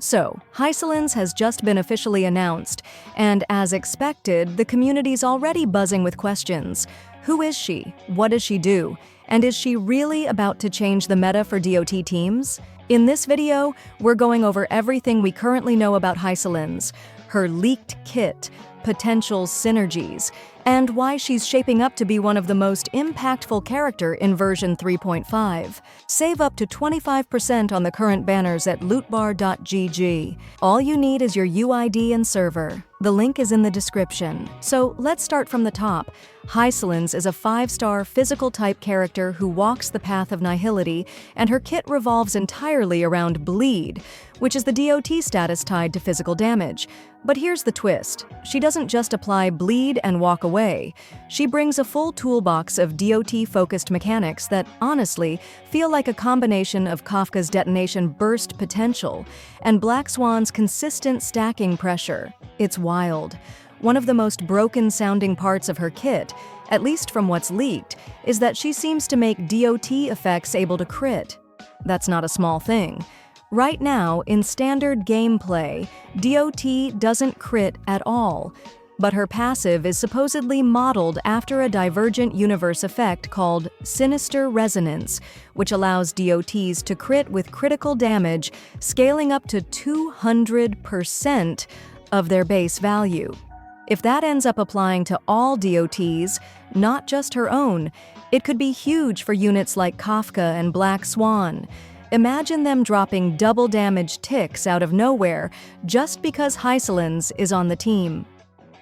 So, HYSILENS has just been officially announced, and as expected, the community's already buzzing with questions. Who is she? What does she do? And is she really about to change the meta for DOT teams? In this video, we're going over everything we currently know about HYSILENS, her leaked kit, potential synergies, and why she's shaping up to be one of the most impactful character in version 3.5. Save up to 25% on the current banners at lootbar.gg. All you need is your UID and server. The link is in the description. So let's start from the top. HYSILENS is a 5-star physical type character who walks the path of nihility, and her kit revolves entirely around bleed, which is the DOT status tied to physical damage. But here's the twist. She doesn't just apply bleed and walk away. She brings a full toolbox of DOT-focused mechanics that, honestly, feel like a combination of Kafka's detonation burst potential and Black Swan's consistent stacking pressure. It's wild. One of the most broken-sounding parts of her kit, at least from what's leaked, is that she seems to make DOT effects able to crit. That's not a small thing. Right now, in standard gameplay, DOT doesn't crit at all, but her passive is supposedly modeled after a divergent universe effect called Sinister Resonance, which allows DOTs to crit with critical damage, scaling up to 200% of their base value. If that ends up applying to all DOTs, not just her own, it could be huge for units like Kafka and Black Swan. Imagine them dropping double damage ticks out of nowhere just because HYSILENS is on the team.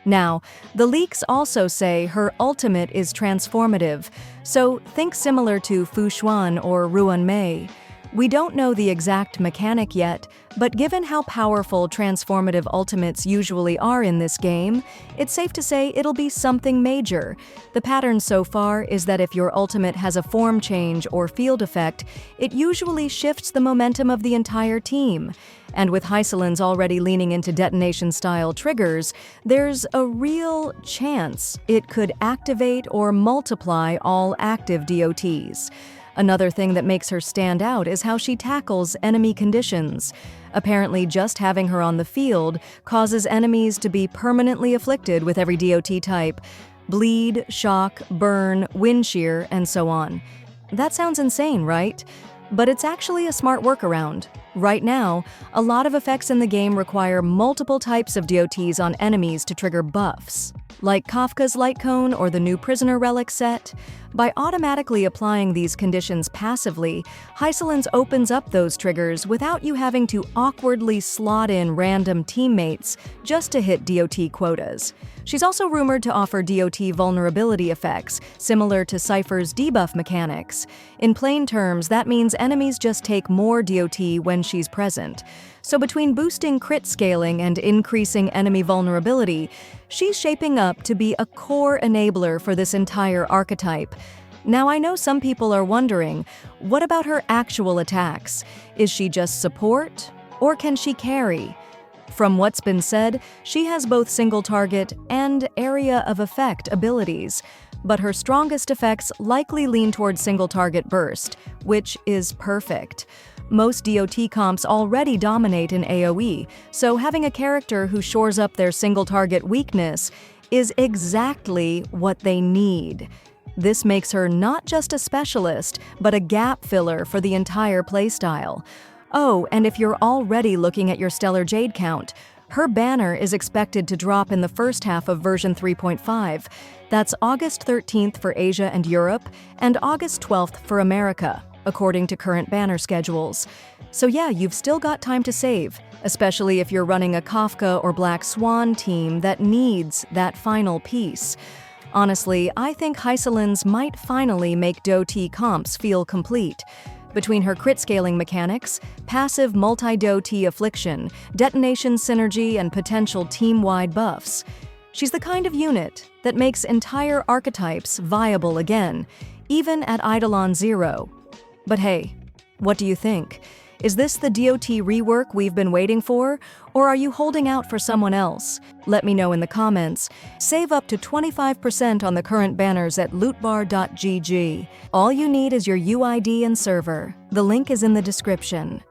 Now, the leaks also say her ultimate is transformative, so think similar to Fu Xuan or Ruan Mei. We don't know the exact mechanic yet, but given how powerful transformative ultimates usually are in this game, it's safe to say it'll be something major. The pattern so far is that if your ultimate has a form change or field effect, it usually shifts the momentum of the entire team. And with HYSILENS already leaning into detonation-style triggers, there's a real chance it could activate or multiply all active DOTs. Another thing that makes her stand out is how she tackles enemy conditions. Apparently, just having her on the field causes enemies to be permanently afflicted with every DOT type: bleed, shock, burn, wind shear, and so on. That sounds insane, right? But it's actually a smart workaround. Right now, a lot of effects in the game require multiple types of DOTs on enemies to trigger buffs, like Kafka's Light Cone or the new Prisoner Relic set. By automatically applying these conditions passively, HYSILENS opens up those triggers without you having to awkwardly slot in random teammates just to hit DOT quotas. She's also rumored to offer DOT vulnerability effects, similar to Cypher's debuff mechanics. In plain terms, that means enemies just take more DOT when she's present. So between boosting crit scaling and increasing enemy vulnerability, she's shaping up to be a core enabler for this entire archetype. Now, I know some people are wondering, what about her actual attacks? Is she just support, or can she carry? From what's been said, she has both single target and area of effect abilities, but her strongest effects likely lean towards single target burst, which is perfect. Most DOT comps already dominate in AoE, so having a character who shores up their single target weakness is exactly what they need. This makes her not just a specialist, but a gap filler for the entire playstyle. Oh, and if you're already looking at your Stellar Jade count, her banner is expected to drop in the first half of version 3.5. That's August 13th for Asia and Europe, and August 12th for America, according to current banner schedules. So yeah, you've still got time to save, especially if you're running a Kafka or Black Swan team that needs that final piece. Honestly, I think HYSILENS might finally make DOT comps feel complete. Between her crit scaling mechanics, passive multi-DOT affliction, detonation synergy, and potential team-wide buffs, she's the kind of unit that makes entire archetypes viable again, even at Eidolon 0. But hey, what do you think? Is this the DOT rework we've been waiting for, or are you holding out for someone else? Let me know in the comments. Save up to 25% on the current banners at lootbar.gg. All you need is your UID and server. The link is in the description.